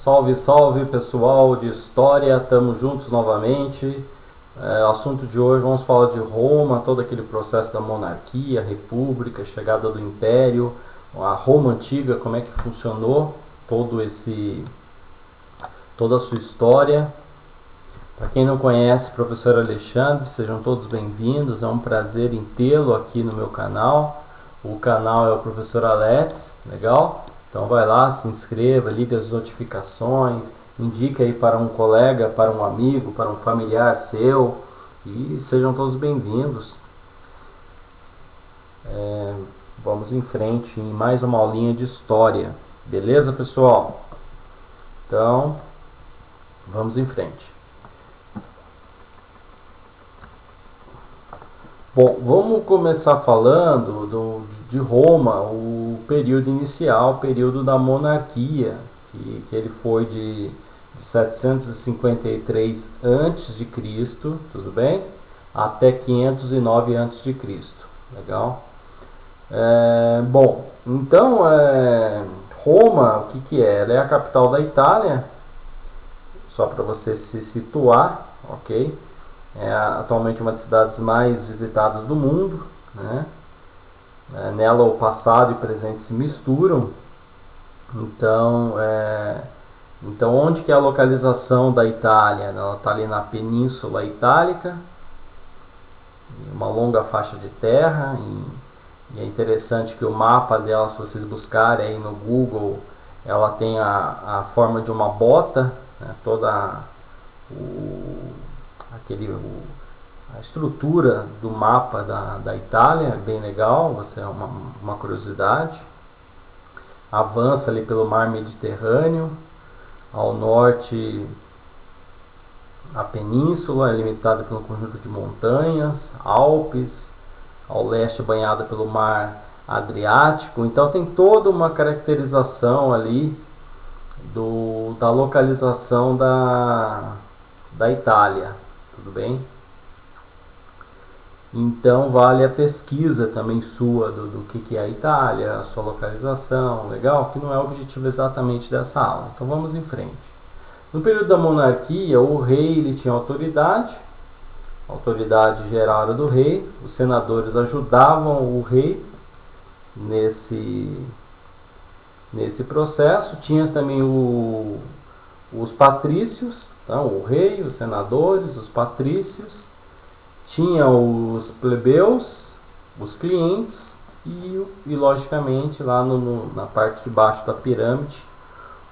Salve, salve pessoal de história, estamos juntos novamente. O assunto de hoje vamos falar de Roma, todo aquele processo da monarquia, república, chegada do império, a Roma antiga, como é que funcionou, toda a sua história. Para quem não conhece, professor Alexandre, sejam todos bem-vindos, é um prazer em tê-lo aqui no meu canal. O canal é o professor Alex, legal? Então vai lá, se inscreva, ligue as notificações, indique aí para um colega, para um amigo, para um familiar seu e sejam todos bem-vindos. Vamos em frente em mais uma aulinha de história, beleza pessoal? Então, vamos em frente. Bom, vamos começar falando de Roma, o período inicial, o período da monarquia, que ele foi de 753 a.C., tudo bem? Até 509 a.C., legal? Bom, então Roma, o que é? Ela é a capital da Itália, só para você se situar, ok? É atualmente uma das cidades mais visitadas do mundo, né? Nela o passado e o presente se misturam. Então onde que é a localização da Itália? Ela está ali na Península Itálica, uma longa faixa de terra, e é interessante que o mapa dela, se vocês buscarem aí no Google, ela tem a forma de uma bota, né? Toda a estrutura do mapa da Itália é bem legal, é uma curiosidade. Avança ali pelo mar Mediterrâneo, ao norte a península é limitada pelo conjunto de montanhas, Alpes, ao leste banhada pelo mar Adriático, então tem toda uma caracterização ali da localização da Itália, tudo bem? Então vale a pesquisa também sua do que é a Itália, a sua localização, legal? Que não é o objetivo exatamente dessa aula. Então vamos em frente. No período da monarquia, o rei ele tinha autoridade, a autoridade geral era do rei, os senadores ajudavam o rei nesse processo. Tinha também os patrícios, então o rei, os senadores, os patrícios. Tinha os plebeus, os clientes e logicamente lá na parte de baixo da pirâmide,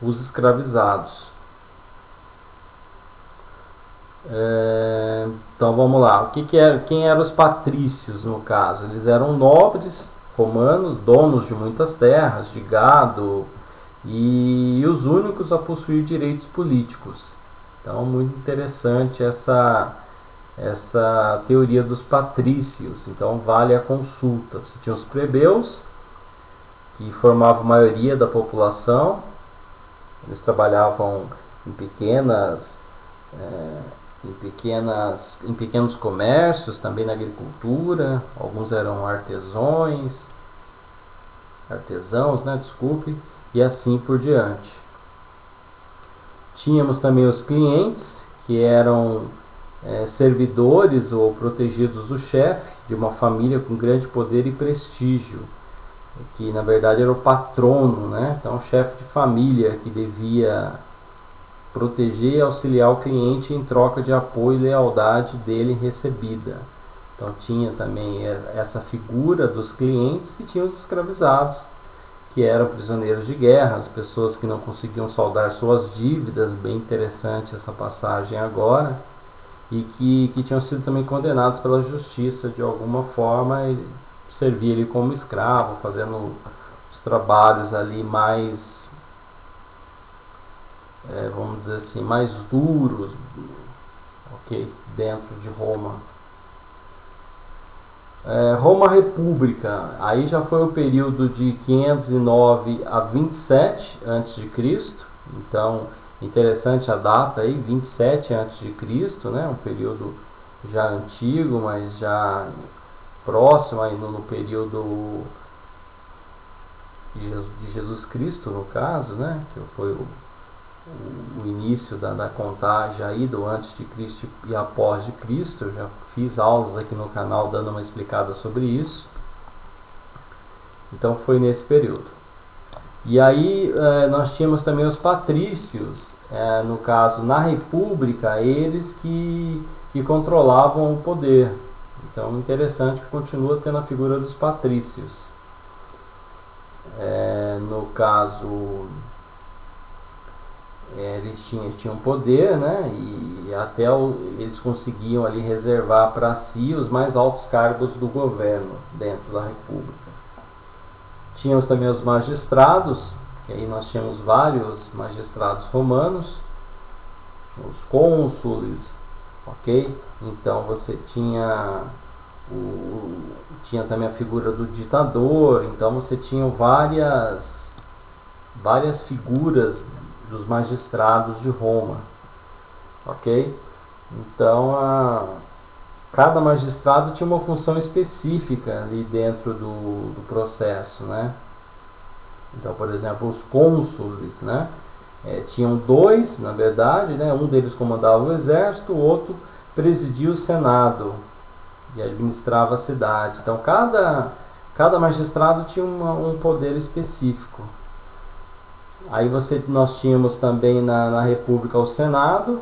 os escravizados. Então vamos lá, quem eram os patrícios no caso? Eles eram nobres romanos, donos de muitas terras, de gado, e os únicos a possuir direitos políticos. Então muito interessante essa teoria dos patrícios, então vale a consulta. Você tinha os plebeus, que formavam a maioria da população, eles trabalhavam em pequenos comércios, também na agricultura, alguns eram artesãos, e assim por diante. Tínhamos também os clientes, que eram servidores ou protegidos do chefe de uma família com grande poder e prestígio, que na verdade era o patrono, né? Então o chefe de família que devia proteger e auxiliar o cliente em troca de apoio e lealdade dele recebida. Então tinha também essa figura dos clientes, e tinha os escravizados, que eram prisioneiros de guerra, as pessoas que não conseguiam saldar suas dívidas. Bem interessante essa passagem agora. E que tinham sido também condenados pela justiça de alguma forma e servia ele como escravo, fazendo os trabalhos ali mais, vamos dizer assim, mais duros, ok, dentro de Roma. Roma República, aí já foi o período de 509 a 27 a.C., então interessante a data aí, 27 a.C., né? Um período já antigo, mas já próximo aí no período de Jesus Cristo, no caso, né? Que foi o início da contagem aí do antes de Cristo e após de Cristo. Eu já fiz aulas aqui no canal dando uma explicada sobre isso. Então foi nesse período. E aí nós tínhamos também os patrícios, no caso na República, eles que controlavam o poder. Então interessante que continua tendo a figura dos patrícios. No caso, eles tinham poder, né? E até eles conseguiam ali reservar para si os mais altos cargos do governo dentro da República. Tínhamos também os magistrados, que aí nós tínhamos vários magistrados romanos, os cônsules, ok? Então você tinha também a figura do ditador. Então você tinha várias figuras dos magistrados de Roma, ok? Então cada magistrado tinha uma função específica ali dentro do processo, né? Então, por exemplo, os cônsules, né? Tinham dois, na verdade, né? Um deles comandava o exército, o outro presidia o senado e administrava a cidade. Então, cada magistrado tinha um poder específico. Aí nós tínhamos também na República o Senado,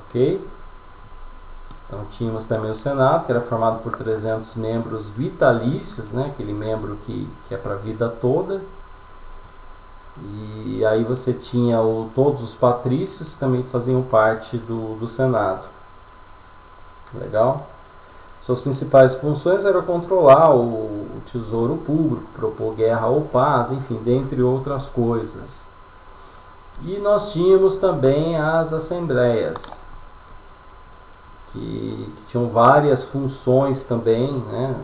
ok? Então tínhamos também o Senado, que era formado por 300 membros vitalícios, né? Aquele membro que é para a vida toda. E aí você tinha todos os patrícios que também faziam parte do Senado. Legal? Suas principais funções eram controlar o tesouro público, propor guerra ou paz, enfim, dentre outras coisas. E nós tínhamos também as assembleias, que tinham várias funções também, né?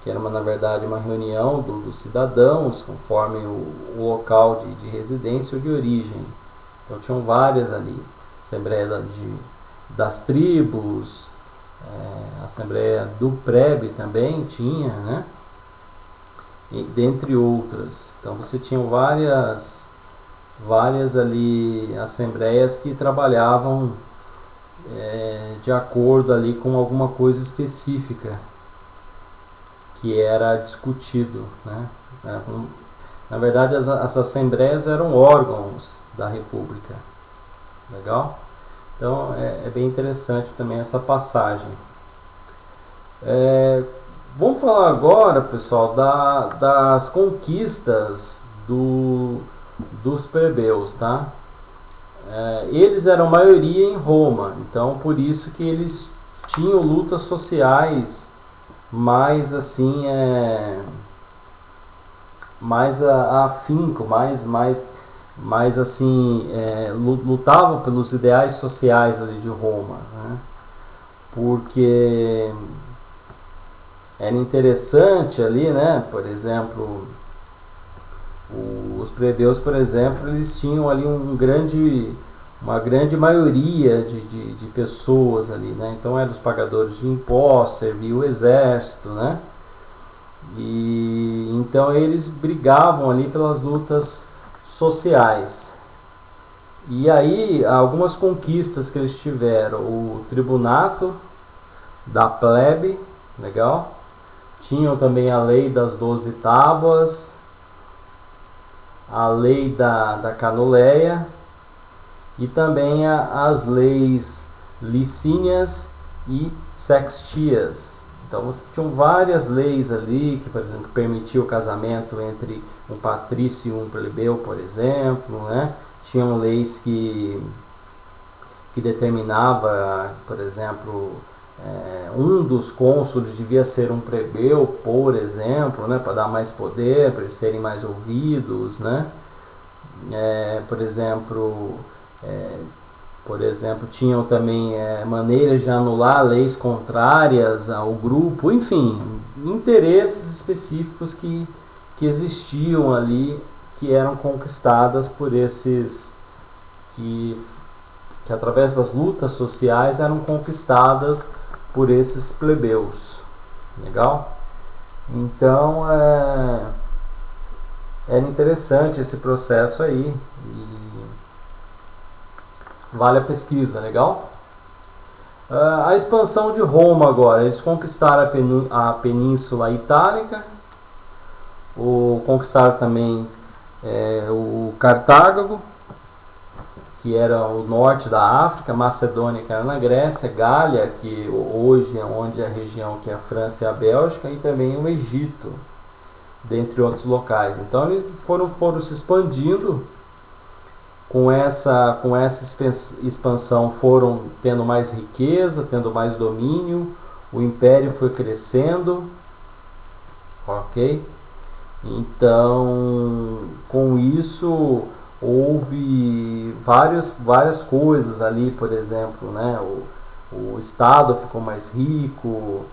Que era na verdade uma reunião dos cidadãos conforme o local de residência ou de origem. Então tinham várias ali, assembleia das tribos, a assembleia do plebe também tinha, né? E, dentre outras. Então você tinha várias ali assembleias que trabalhavam de acordo ali com alguma coisa específica que era discutido, né? Na verdade as assembleias eram órgãos da República. Legal? Então é bem interessante também essa passagem. Vamos falar agora, pessoal, das conquistas dos plebeus, tá? Eles eram maioria em Roma, então por isso que eles tinham lutas sociais mais assim, mais afinco, mais assim, lutavam pelos ideais sociais ali de Roma, né? Porque era interessante ali, né? Por exemplo, os plebeus, por exemplo, eles tinham ali uma grande maioria de pessoas ali, né? Então eram os pagadores de impostos, servia o exército, né? E então eles brigavam ali pelas lutas sociais. E aí algumas conquistas que eles tiveram: o tribunato da plebe, legal? Tinham também a lei das 12 tábuas, a lei da Canoleia e também as leis licínias e sextias. Então você tinha várias leis ali que, por exemplo, permitiam o casamento entre um patrício e um plebeu, por exemplo, né? Tinham leis que determinava, por exemplo, um dos cônsules devia ser um plebeu, por exemplo, né, para dar mais poder, para eles serem mais ouvidos, né? Por exemplo, tinham também maneiras de anular leis contrárias ao grupo, enfim, interesses específicos que existiam ali, que eram conquistadas por esses que através das lutas sociais eram conquistadas por esses plebeus. Legal? Então era interessante esse processo aí e vale a pesquisa, legal? A expansão de Roma agora, eles conquistaram a Península Itálica, conquistaram também o Cartago, que era o norte da África, Macedônia, que era na Grécia, Gália, que hoje é onde a região que é a França e a Bélgica, e também o Egito, dentre outros locais. Então eles foram se expandindo. Com essa expansão foram tendo mais riqueza, tendo mais domínio, o império foi crescendo, ok? Então, com isso houve várias coisas ali, por exemplo, né? O Estado ficou mais rico,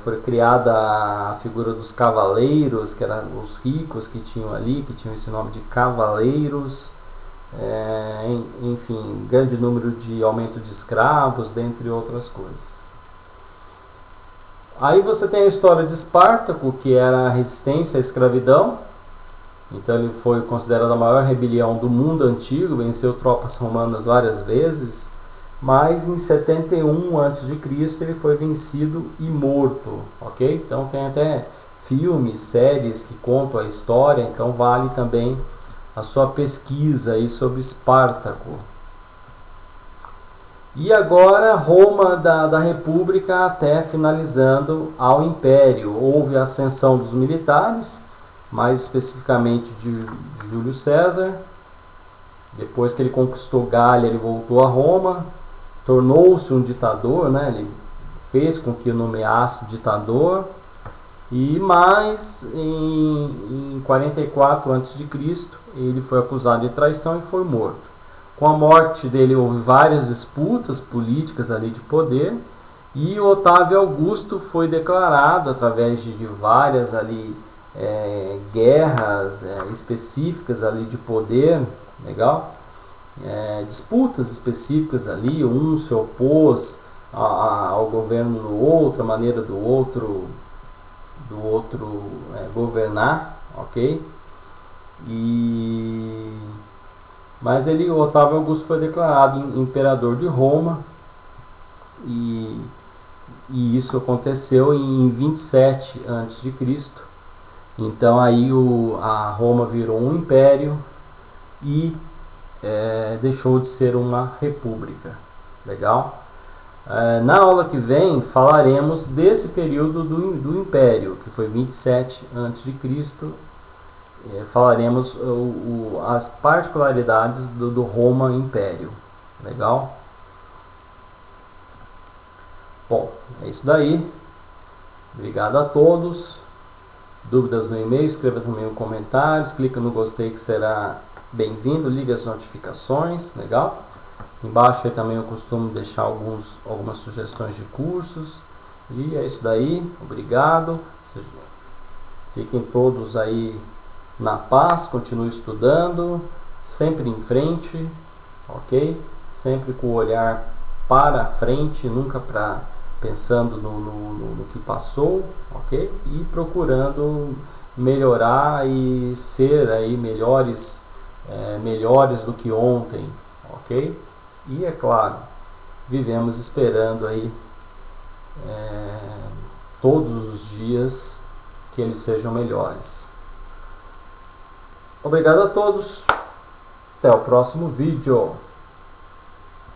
foi criada a figura dos cavaleiros, que eram os ricos que tinham ali, que tinham esse nome de cavaleiros. Enfim, grande número de aumento de escravos, dentre outras coisas. Aí você tem a história de Espartaco, que era a resistência à escravidão. Então ele foi considerado a maior rebelião do mundo antigo, venceu tropas romanas várias vezes, mas em 71 a.C. ele foi vencido e morto, ok? Então tem até filmes, séries que contam a história, então vale também a sua pesquisa aí sobre Espartaco. E agora Roma da República até finalizando ao Império. Houve a ascensão dos militares, mais especificamente de Júlio César. Depois que ele conquistou Gália, ele voltou a Roma, tornou-se um ditador, né? Ele fez com que nomeasse ditador. E mais em 44 a.C. ele foi acusado de traição e foi morto. Com a morte dele houve várias disputas políticas ali de poder e Otávio Augusto foi declarado através de várias ali guerras específicas ali de poder, legal? Disputas específicas ali, um se opôs ao governo do outro, a maneira do outro governar, ok? Mas Otávio Augusto foi declarado imperador de Roma e isso aconteceu em 27 a.C. Então aí a Roma virou um império e deixou de ser uma república, legal? Na aula que vem falaremos desse período do Império, que foi 27 a.C. Falaremos as particularidades do Roma Império. Legal? Bom, é isso daí. Obrigado a todos. Dúvidas no e-mail, escreva também um comentário, clica no gostei que será bem-vindo, ligue as notificações, legal? Embaixo aí também eu costumo deixar algumas sugestões de cursos. E é isso daí, obrigado. Fiquem todos aí na paz, continue estudando, sempre em frente, ok? Sempre com o olhar para frente, nunca pensando no que passou, ok? E procurando melhorar e ser aí melhores do que ontem, ok? E é claro, vivemos esperando aí todos os dias que eles sejam melhores. Obrigado a todos, até o próximo vídeo.